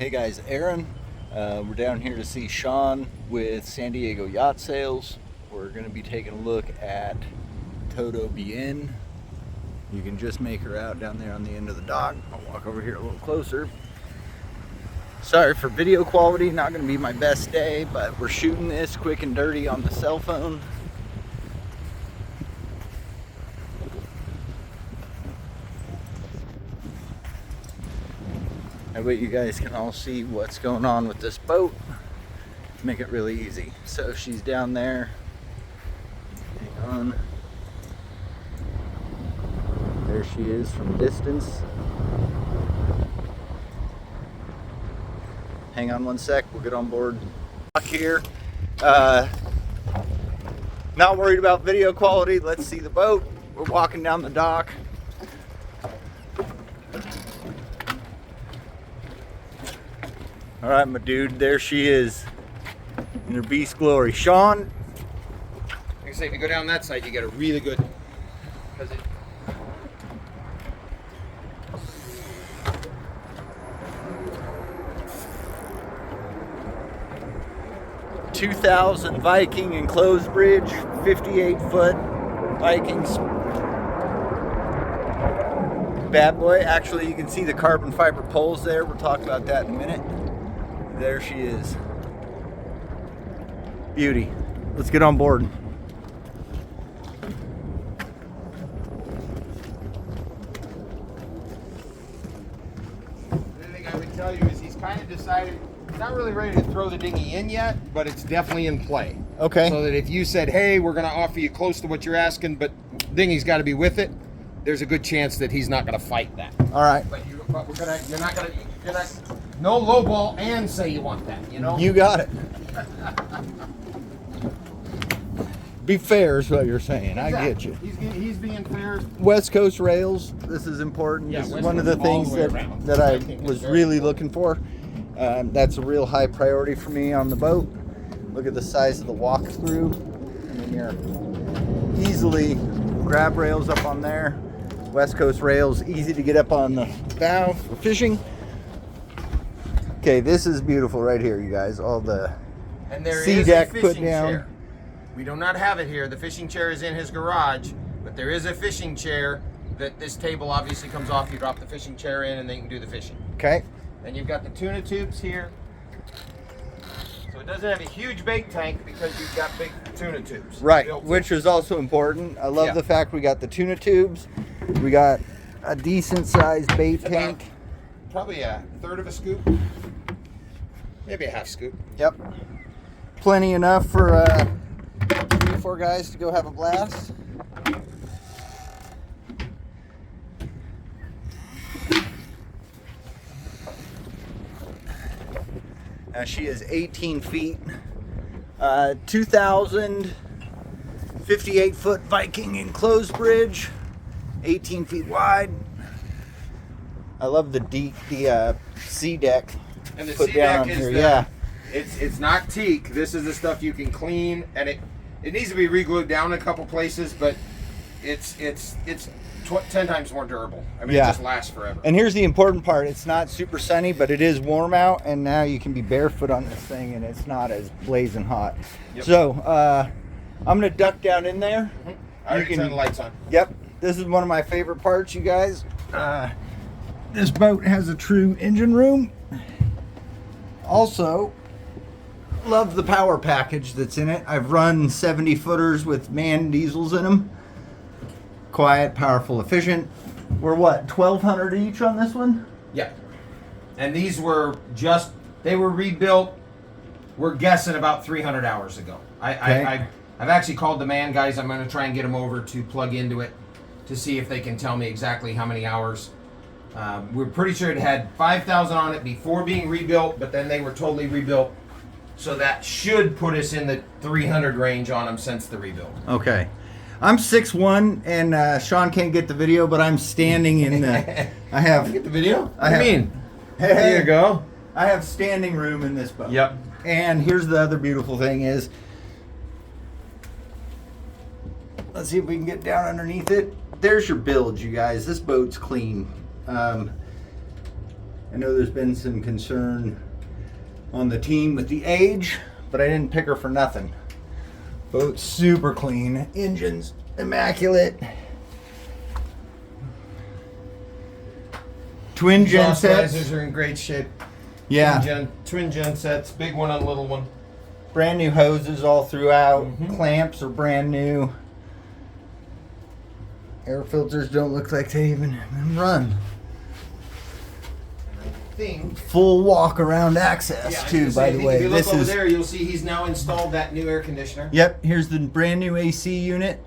Hey guys, Aaron. We're down here to see Sean with San Diego Yacht Sales. We're going to be taking a look at Toda. You can just make her out down there on the end of the dock. I'll walk over here a little closer. Sorry for video quality, not going to be my best day, but we're shooting this quick and dirty on the cell phone. I bet you guys can all see what's going on with this boat. Make it really easy. So she's down there. Hang on. There she is from distance. Hang on one sec, we'll get on board. Here. Not worried about video quality. Let's see the boat. We're walking down the dock. All right, my dude, there she is in her beast glory. Sean? Like I say, if you go down that side, you get a really good, because it, 2000 Viking enclosed bridge, 58-foot Vikings. Bad boy. Actually, you can see the carbon fiber poles there. We'll talk about that in a minute. There she is. Beauty. Let's get on board. the thing I would tell you is he's kind of decided, he's not really ready to throw the dinghy in yet, but it's definitely in play. Okay. So that if you said, hey, we're going to offer you close to what you're asking, but dinghy's got to be with it, there's a good chance that he's not going to fight that. All right. But you're not going to, no low ball and say you want that, you know? You got it. Be fair is what you're saying. Exactly. I get you. He's being fair. West Coast rails. This is important. Yeah, this is West one of the Coast all things the way that, around. that I think was it's very really important. looking for. That's a real high priority for me on the boat. Look at the size of the walk-through. I mean, you're easily grab rails up on there. West Coast rails, easy to get up on the bow for fishing. Okay, this is beautiful right here, you guys. All the And there sea is deck a put fishing down. chair. We do not have it here. The fishing chair is in his garage, but there is a fishing chair that this table obviously comes off. You drop the fishing chair in and then you can do the fishing. Okay. Then you've got the tuna tubes here. So it doesn't have a huge bait tank because you've got big tuna tubes. Right, built in. which is also important. I love Yeah. the fact we got the tuna tubes. We got a decent sized bait About tank. Probably a third of a scoop. Maybe a half scoop. Yep. Plenty enough for 3 or 4 guys to go have a blast. She is 18 feet. 2,000 58-foot Viking enclosed bridge, 18 feet wide. I love the sea deck And the put sea down deck here. is Yeah. It's not teak. This is the stuff you can clean, and it needs to be re-glued down in a couple places, but it's 10 times more durable. I mean, Yeah. it just lasts forever. And here's the important part. It's not super sunny, but it is warm out, and now you can be barefoot on this thing, and it's not as blazing hot. Yep. So I'm going to duck down in there. I already turned the lights on. Yep. This is one of my favorite parts, you guys. This boat has a true engine room. Also, love the power package that's in it. I've run 70 footers with man diesels in them. Quiet, powerful, efficient. We're what, 1,200 each on this one? Yeah. And these were they were rebuilt, we're guessing about 300 hours ago. I've actually called the man guys. I'm going to try and get them over to plug into it to see if they can tell me exactly how many hours. We're pretty sure it had 5,000 on it before being rebuilt, but then they were totally rebuilt. So that should put us in the 300 range on them since the rebuild. Okay. I'm 6'1", and Sean can't get the video, but I'm standing in the... I have... Get the video? I have- I mean, Hey, there you go. I have standing room in this boat. Yep. And here's the other beautiful thing is... Let's see if we can get down underneath it. There's your bilge, you guys. This boat's clean. I know there's been some concern on the team with the age, but I didn't pick her for nothing. Boat's super clean, engine's immaculate. Twin gen sets. Exhaust risers are in great shape. Yeah. Twin gen sets, big one and little one. Brand new hoses all throughout. Clamps are brand new. Air filters don't look like they even run. I think Full walk around access too, by the way. If you look This over is there, you'll see he's now installed that new air conditioner. Yep, here's the brand new AC unit.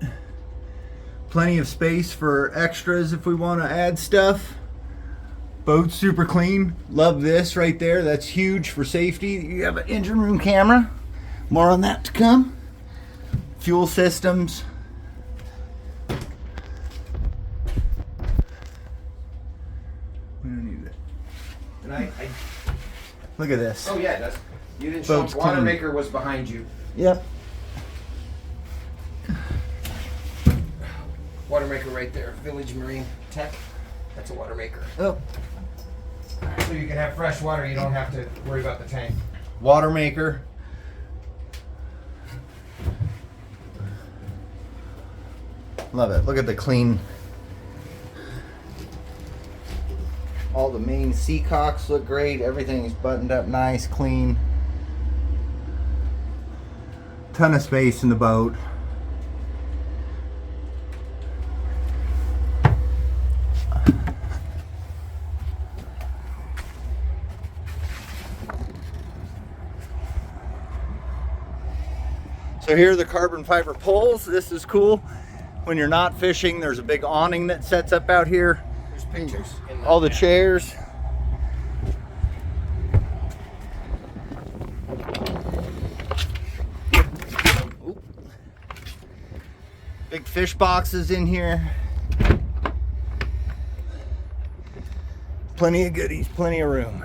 Plenty of space for extras if we want to add stuff. Boat's super clean. Love this right there. That's huge for safety. You have an engine room camera. More on that to come. Fuel systems. We don't need that. And I Look at this. oh yeah, that's you didn't show Boat's water clean. maker was behind you. Yep. Water maker right there. Village Marine Tech. That's a water maker. Oh, So you can have fresh water. You don't have to worry about the tank. water maker. Love it. Look at the clean. All the main seacocks look great. Everything's buttoned up nice, clean. Ton of space in the boat. So here are the carbon fiber poles. This is cool. When you're not fishing, there's a big awning that sets up out here. There's pictures. In All the chairs. Oop. Big fish boxes in here. Plenty of goodies, plenty of room.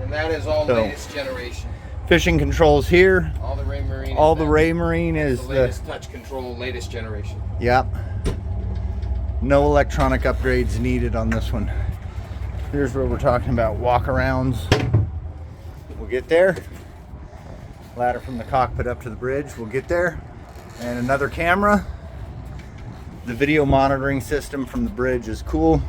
That is all So, latest generation. Fishing controls here. All the Ray Marine. All the Ray Marine is the latest touch control, latest generation. Yep. No electronic upgrades needed on this one. Here's where we're talking about walk-arounds. We'll get there. Ladder from the cockpit up to the bridge. We'll get there. And another camera. The video monitoring system from the bridge is cool.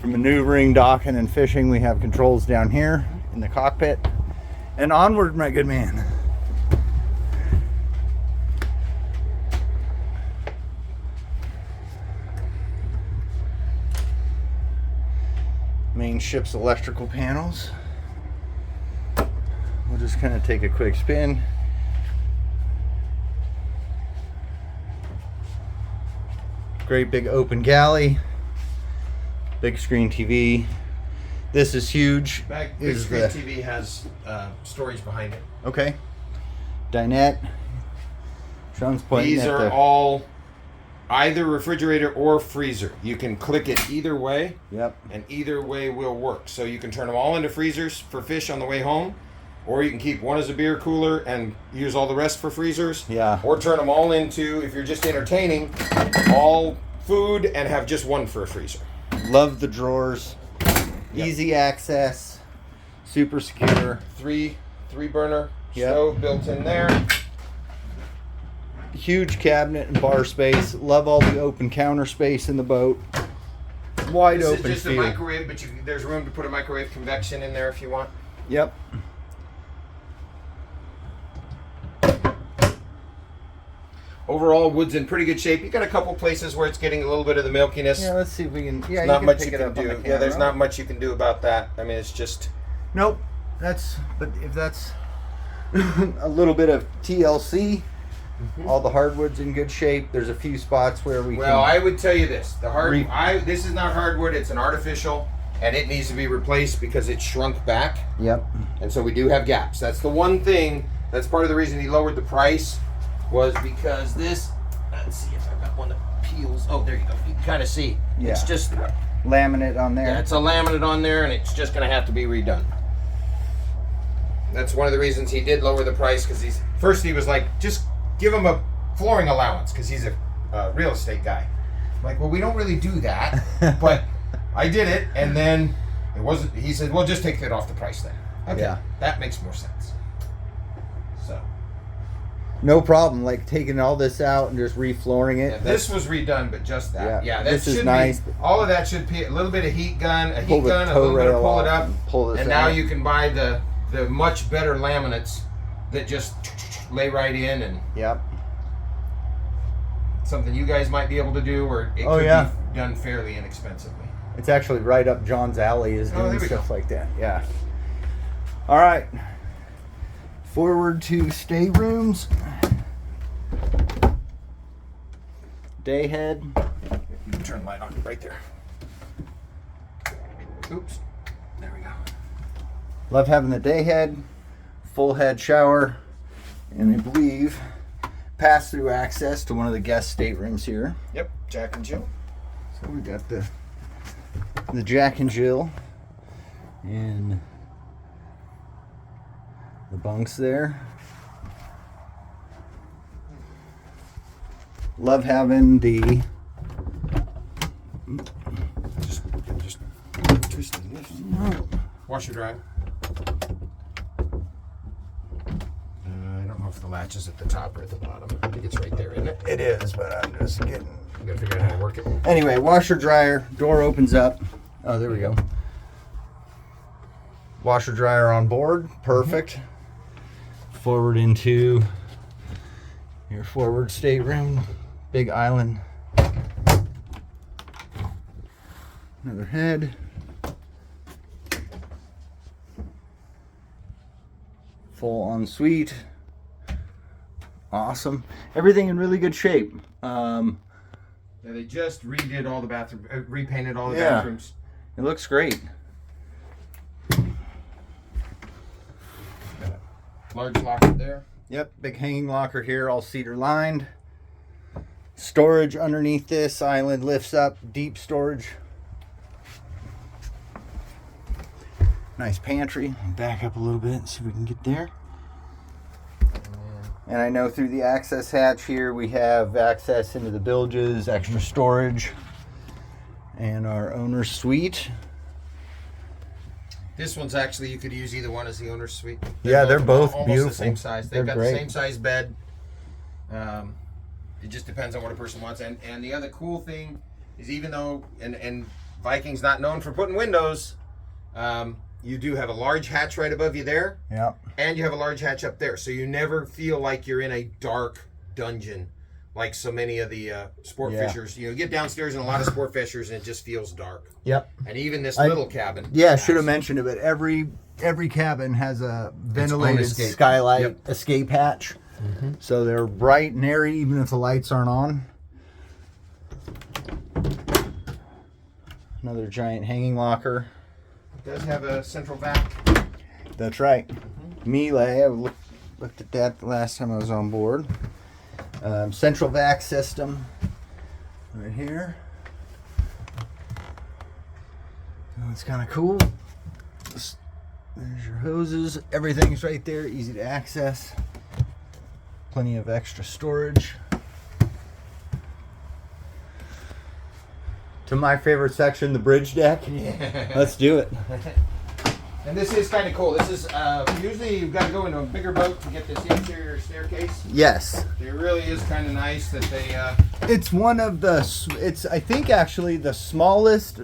For maneuvering, docking, and fishing, we have controls down here in the cockpit. And onward, my good man. Main ship's electrical panels. We'll just kind of take a quick spin. Great big open galley. Big screen TV. This is huge. Big screen TV has storage behind it. Okay. Dinette. Sean's pointing These at are all either refrigerator or freezer. You can click it either way. Yep. And either way will work. So you can turn them all into freezers for fish on the way home, or you can keep one as a beer cooler and use all the rest for freezers. Yeah. Or turn them all into, if you're just entertaining, all food and have just one for a freezer. Love the drawers. Yep. Easy access. Super secure. Three burner Yep. stove built in there. Huge cabinet and bar space. Love all the open counter space in the boat. Wide This open is just feel. a microwave, but there's room to put a microwave convection in there if you want. Yep. Overall, wood's in pretty good shape. You got a couple places where it's getting a little bit of the milkiness. Yeah, let's see if we can. Yeah, not much pick you it can up on do. the Yeah, there's camera. not much you can do about that. I mean, it's just. Nope. But if that's a little bit of TLC, all the hardwood's in good shape. There's a few spots where we Well, can. I would tell you this: this is not hardwood; it's an artificial, and it needs to be replaced because it's shrunk back, Yep. and so we do have gaps. That's the one thing. That's part of the reason he lowered the price, was because this. Let's see if I've got one that peels. Oh, there you go. You can kind of see. Yeah. It's just. Laminate on there. Yeah, it's a laminate on there, and it's just going to have to be redone. That's one of the reasons he did lower the price, because he was like, just give him a flooring allowance because he's a real estate guy. I'm like, well, we don't really do that, but I did it, and then it wasn't. He said, well, just take it off the price then. Okay, Yeah. that makes more sense. So No problem. Like taking all this out and just reflooring it. yeah, this was redone, but just that. Yeah, that this is should nice. Be, all of that should be a little bit of heat gun, a Pull heat the gun, a toe little bit of rail pull it off up, and pull this and now out. you can buy the much better laminates that just lay right in, and Yep. something you guys might be able to do, or it could yeah. be done fairly inexpensively. It's actually right up John's alley is Oh, doing there we stuff go. like that. Yeah. All right. Forward to staterooms. Day head. You can turn the light on right there. Oops. There we go. Love having the day head, full head shower, and I believe pass through access to one of the guest staterooms here. Yep. Jack and Jill. So we got the Jack and Jill and the bunks there. Love having the Just twist this. Washer dryer. I don't know if the latch is at the top or at the bottom. I think it's right there, isn't it? It is, but I'm just getting. You gotta figure out how to work it. Anyway, washer dryer, door opens up. Oh, there we go. Washer dryer on board, perfect. Forward into your forward stateroom, big island. Another head. Full ensuite. Awesome. Everything in really good shape. Yeah, they just redid all the bathroom, repainted all the Yeah. bathrooms. It looks great. Large locker there. Yep, big hanging locker here, all cedar lined. Storage underneath this island lifts up, deep storage. Nice pantry. Back up a little bit and see if we can get there. And I know through the access hatch here we have access into the bilges, extra storage, and our owner's suite. This one's actually, you could use either one as the owner's suite. Yeah, they're both almost beautiful. the same size. They've They're got great. the same size bed. It just depends on what a person wants. And the other cool thing is, even though and Viking's not known for putting windows, you do have a large hatch right above you there, Yep. and you have a large hatch up there, so you never feel like you're in a dark dungeon like so many of the sport Yeah. fishers. You get downstairs in a lot of sport fishers and it just feels dark. Yep. And even this little cabin. Yeah, I should have mentioned it, but every cabin has a ventilated escape. skylight Yep. escape hatch. So they're bright and airy even if the lights aren't on. Another giant hanging locker. It does have a central vac. That's right. Melee, I looked at that the last time I was on board. Central vac system right here. That's kind of cool. There's your hoses. Everything's right there, easy to access. Plenty of extra storage. To my favorite section, the bridge deck. Yeah. Let's do it. And this is kind of cool. This is usually you've got to go into a bigger boat to get this interior staircase. Yes. It really is kind of nice that they. It's one of the, I think actually the smallest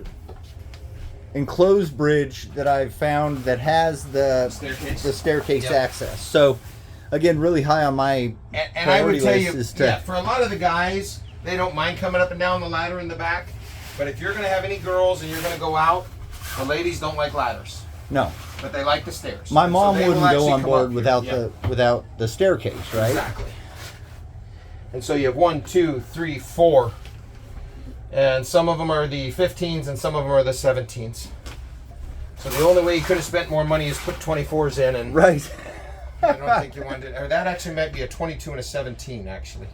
enclosed bridge that I've found that has the staircase Yep. access. So again, really high on my And I would priority tell list you, is to, yeah, for a lot of the guys, they don't mind coming up and down the ladder in the back. But if you're going to have any girls and you're going to go out, the ladies don't like ladders, no. but they like the stairs. My And so mom they will wouldn't go actually on come board up here. without Yeah. without the staircase, right? Exactly. And so you have 1, 2, 3, 4. And some of them are the 15s and some of them are the 17s. So the only way you could have spent more money is put 24s in, and Right. I don't think you wanted to. Or that actually might be a 22 and a 17, actually.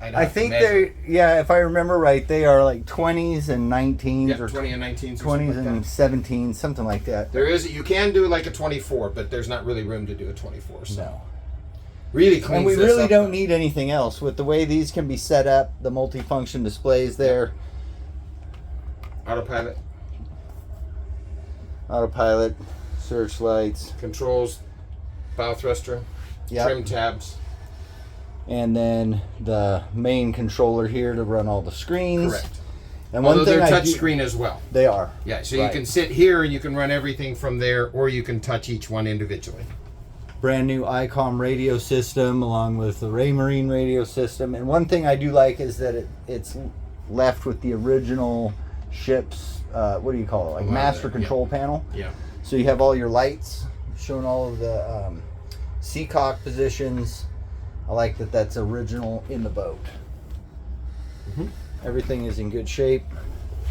I think they, yeah, if I remember right, they are like 20s and 19s Yeah, or 20 and 19s. 20s and 17s, something like that. There is, you can do like a 24, but there's not really room to do a 24. So. No. Really cleans And we this really up. don't need anything else. With the way these can be set up, the multifunction displays there. Autopilot. Autopilot, searchlights. Controls, bow thruster, Yep. trim tabs. And then the main controller here to run all the screens. Correct. And Although one thing they're I touch do- screen as well. They are. Yeah, so Right. you can sit here and you can run everything from there, or you can touch each one individually. Brand new ICOM radio system along with the Raymarine radio system. And one thing I do like is that it's left with the original ship's, what do you call it? Like master control panel. Yeah. So you have all your lights showing all of the seacock positions. I like that that's original in the boat. Mhm. Everything is in good shape.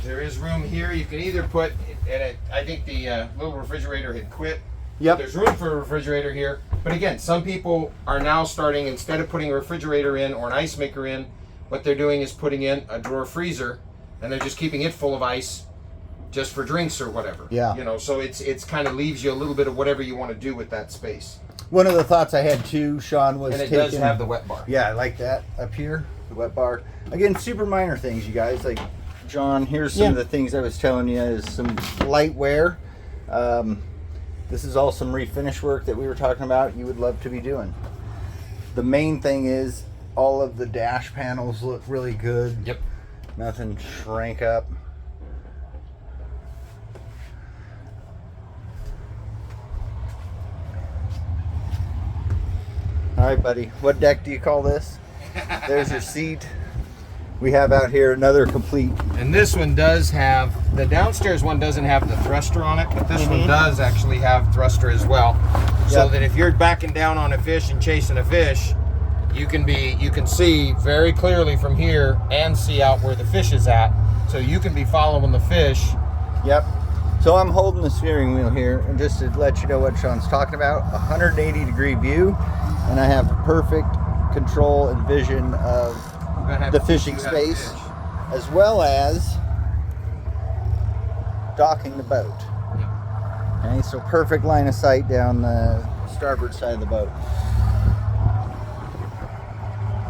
There is room here. You can either put, and I think the little refrigerator had quit. Yep. There's room for a refrigerator here. But again, some people are now starting, instead of putting a refrigerator in or an ice maker in, what they're doing is putting in a drawer freezer, and they're just keeping it full of ice just for drinks or whatever. Yeah. You know, so it's kind of leaves you a little bit of whatever you want to do with that space. One of the thoughts I had too, Sean, was And it taking, does have the wet bar. Yeah, I like that up here, the wet bar. Again, super minor things, you guys. Like, John, here's some of the things I was telling you is some light wear. This is all some refinish work that we were talking about you would love to be doing. The main thing is all of the dash panels look really good. Yep. Nothing shrank up. All right, buddy. What deck do you call this? There's your seat. We have out here another complete. And this one does have, the downstairs one doesn't have the thruster on it, but this one does actually have thruster as well. So Yep. that if you're backing down on a fish and chasing a fish, you can see very clearly from here and see out where the fish is at. So you can be following the fish. Yep. So I'm holding the steering wheel here, and just to let you know what Sean's talking about, 180-degree view, and I have perfect control and vision of the fishing space, as well as docking the boat. Okay, so perfect line of sight down the starboard side of the boat.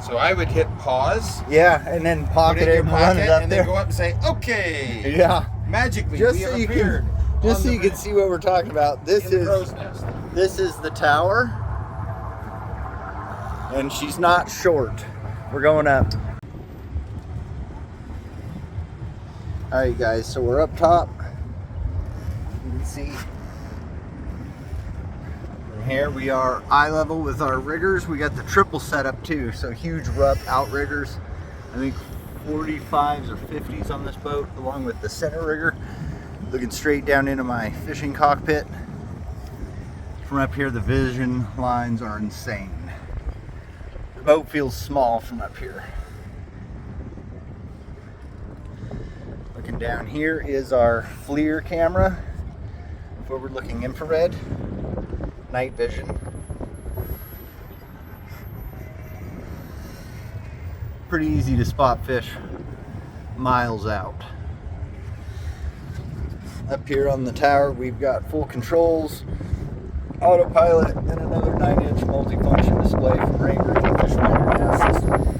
So I would hit pause, Yeah, and then put pocket it it in your and run pocket, it up and there. then go up and say, okay. Yeah, Magically, just we so have you appeared can, just on so the you can bridge see what we're talking about. This in the is crow's nest. This is the tower, and she's not short. We're going up. All right, guys, so we're up top. You can see from here we are eye level with our riggers. We got the triple setup too, so huge Rupp outriggers. I think 45s or 50s on this boat, along with the center rigger. Looking straight down into my fishing cockpit. From up here, the vision lines are insane. The boat feels small from up here. Looking down here is our FLIR camera, forward-looking infrared, night vision. Pretty easy to spot fish miles out. Up here on the tower, we've got full controls, autopilot, and another 9-inch multifunction display from Raymarine Fish Finder Nav system.